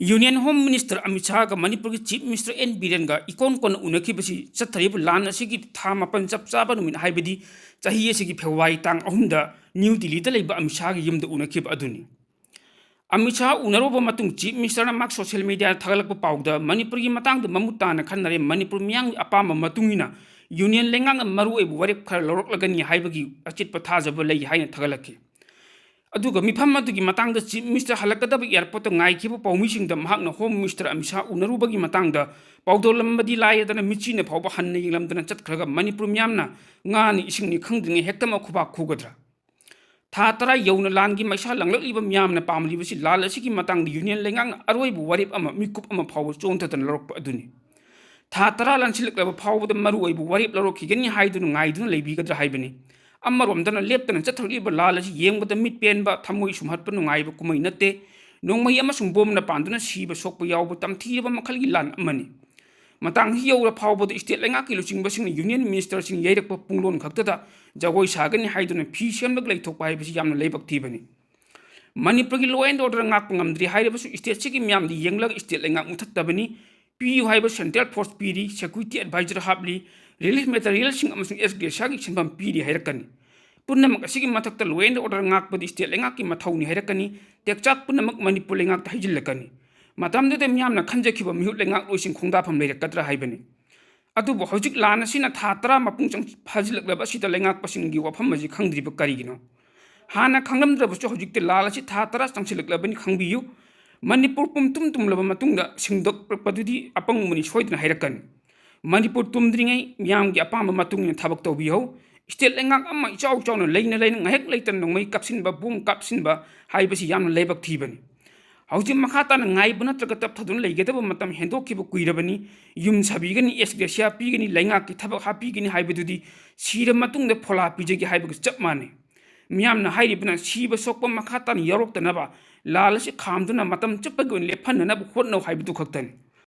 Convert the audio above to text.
union home minister Amit Shah का मणिपुर की chief minister N Biren का इकोन कोन उनखिबसी चथरिब लान असिगी था मपन चप चाबा नुमिन हाइबदी चाही असिगी फेब्रुवारी तांग अहुमदा न्यू दिल्ली दा लेबा अमित शाह की युमदा उनखिब अदुनी अमित शाह उनरोब मतुंग चीफ मिनिस्टर माक सोशल मीडिया थगलक पाउदा मणिपुर की मतंग ममुतान खन्नरे मणिपुर मियांग अपाम मतुंगिना यूनियन लेंगांग मरुए वरेप खर लौरकलगनी हाइबगी अचित थाजब लई हाइन थगलकी अदुगा मिफम अदुगी मतंग चीफ मिनिस्टर हलकदब एयरपोर्ट गाइखिबो पौमिसिंग होम मिनिस्टर अमित शाह उनरुबगी मतंग पौदोलमबदी लायदना मिचिने फाउबा हन्ने यिंगलमदना चतखरगा मणिपुर मियामना गानी इसिंगनी खंगदिंगे हेक्तम खुबा खुगद्रा था तरा यौन लानगी मैसा लंगलक्लिबा मियामना पामलिबसी लाल असिगी मतंग यूनियन लेंगांग अरोइबु वरेप अमा मिकुप अमा फाउबा चोंथतन लरक अदुनी था तरा लानसिलक्लबा फाउबदा मरुइबु वरेप लरखिगनी हाइदुनु गाइदुनु लेबिगद्रा हाइबनी अमरोमदना लेप्तना चथरलिबा लाल असि येंगबदा मिट पेनबा थमोइ सुमहत्पा नुंगाइबा कुमै नते नोंमहि अमसुंग बोमना पांदुना सीबा सोकपा यावबा तमथीबा मखलगी लान अमनी मतंग hi यौरा फाउबदा स्टेट लेंगाकी लुचिंगबसिंग यूनियन मिनिस्टरसिंग यैरकपा पुंगलोन खक्तदा जगोइ सागनी हाइदुना फी सेमलग लैथोकपा हाइबसि यामना लेबक थीबनी मणिपुर की लॉ एंड ऑर्डर गाकपा ngamdri हाइरबसु स्टेट सिगी म्यामदी येंगलग स्टेट लेंगाक मुथत्तबनी पीयु हाइबा सेंट्रल फोर्स पीरी सिक्योरिटी एडवाइजर हाबली रिलीफ मटेरियल सिंग अमसुंग एसग्रेसागी सिंबम पीरी हाइरकनी पुनमक असिगी मथक्ता लॉ एंड ऑर्डर गाकपदी स्टेट लेंगाकी मथौनी हाइरकनी टेकचाक पुनमक मणिपुर लेंगाक हाइजिल्लकनी मतमदुदे मियामना खंजखिबा मिहुत लेंगाक लोइसिंग खोंदाफम लेरकद्रा हाइबनी अदुबो हौजिक लान असिना था तरा मपुंग चंग फाजिलकलबा असिदा लेंगाक पसिंगी वफम अजि खंगद्रिबा करिगिनो हाना खंगलमद्रबसु हौजिकते लाल असि था तरा चंगसिलकलबनी खंगबियु मणिपुर पुमतुम तुमलबा मतुंगदा सिंगदोकपदुदी अपंगमुनि सोइदना हाइरकनी मणिपुर तुमद्रिङै मियामगी अपाम मतुंगना थबक तौबिहौ स्टेट लेंगाक अमा इचाउ चाउना लेना लेना ngahek leitan nongmai kapsinba bum kapsinba haibasi yamna lebak thibani hauji makhata na ngaibu natraga tap thadun leigedaba matam hendokkiba kuirabani yum sabigani esgresia pigani leingak ki thabak hapigani haibadudi sira matungda phola pijegi haibag chap mane miyamna hairibna siba sokpa makhata na yaroktanaba lalasi khamduna matam chappagon lephanna na khotno haibadu khaktani